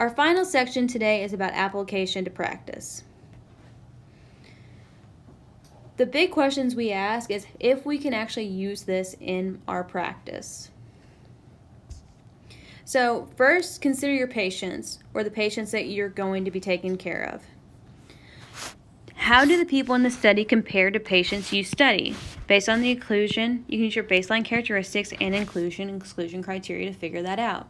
Our final section today is about application to practice. The big questions we ask is if we can actually use this in our practice. So first, consider your patients, or the patients that you're going to be taking care of. How do the people in the study compare to patients you study? Based on the inclusion, you can use your baseline characteristics and exclusion criteria to figure that out.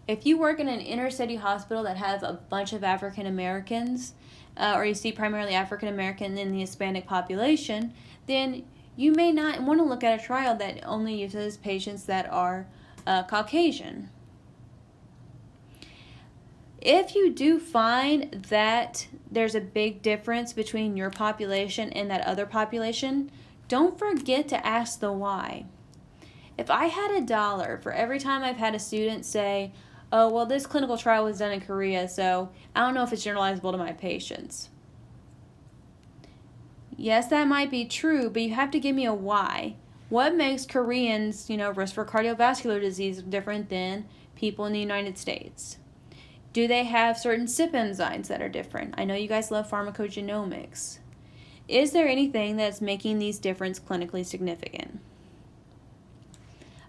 If you work in an inner city hospital that has a bunch of African Americans, or you see primarily African American in the Hispanic population, then you may not want to look at a trial that only uses patients that are Caucasian. If you do find that there's a big difference between your population and that other population, don't forget to ask the why. If I had $1 for every time I've had a student say, oh, well, this clinical trial was done in Korea, so I don't know if it's generalizable to my patients. Yes, that might be true, but you have to give me a why. What makes Koreans, risk for cardiovascular disease different than people in the United States? Do they have certain CYP enzymes that are different? I know you guys love pharmacogenomics. Is there anything that's making these differences clinically significant?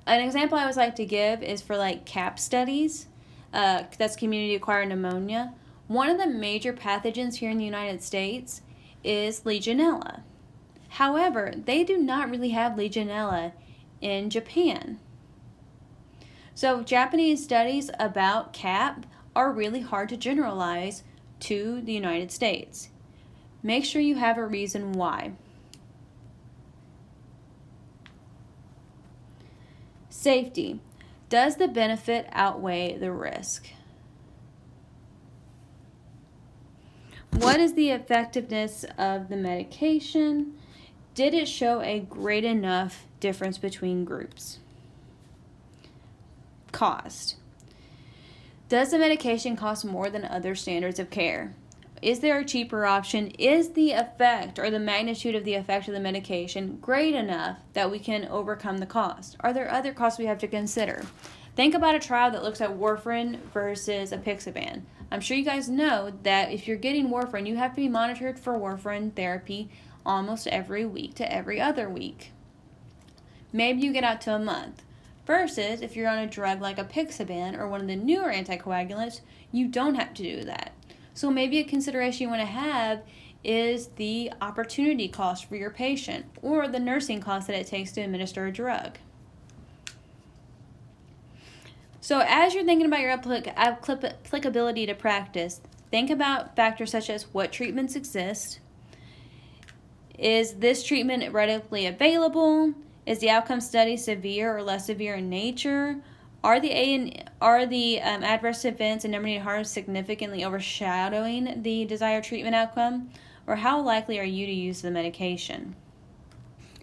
An example I always like to give is for CAP studies, that's community-acquired pneumonia. One of the major pathogens here in the United States is Legionella. However, they do not really have Legionella in Japan. So Japanese studies about CAP are really hard to generalize to the United States. Make sure you have a reason why. Safety. Does the benefit outweigh the risk? What is the effectiveness of the medication? Did it show a great enough difference between groups? Cost. Does the medication cost more than other standards of care? Is there a cheaper option? Is the effect or the magnitude of the effect of the medication great enough that we can overcome the cost? Are there other costs we have to consider? Think about a trial that looks at warfarin versus apixaban. I'm sure you guys know that if you're getting warfarin, you have to be monitored for warfarin therapy almost every week to every other week. Maybe you get out to a month. Versus if you're on a drug like apixaban or one of the newer anticoagulants, you don't have to do that. So maybe a consideration you want to have is the opportunity cost for your patient or the nursing cost that it takes to administer a drug. So as you're thinking about your applicability to practice, think about factors such as what treatments exist. Is this treatment readily available? Is the outcome study severe or less severe in nature? Are the adverse events and number needed harm significantly overshadowing the desired treatment outcome? Or how likely are you to use the medication?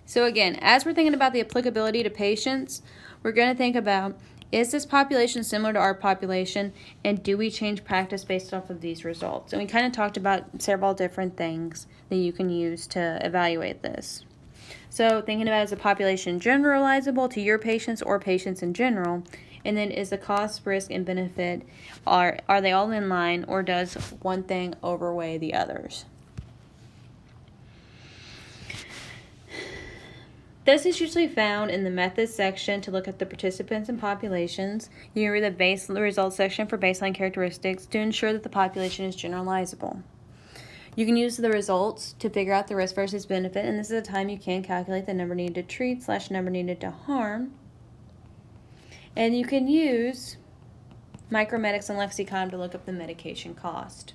So again, as we're thinking about the applicability to patients, we're going to think about, is this population similar to our population, and do we change practice based off of these results? And we kind of talked about several different things that you can use to evaluate this. So thinking about, is the population generalizable to your patients or patients in general? And then is the cost, risk, and benefit, are they all in line, or does one thing overweigh the others? This is usually found in the methods section to look at the participants and populations. You can read the results section for baseline characteristics to ensure that the population is generalizable. You can use the results to figure out the risk versus benefit, and this is a time you can calculate the number needed to treat / number needed to harm. And you can use Micromedics and Lexicon to look up the medication cost.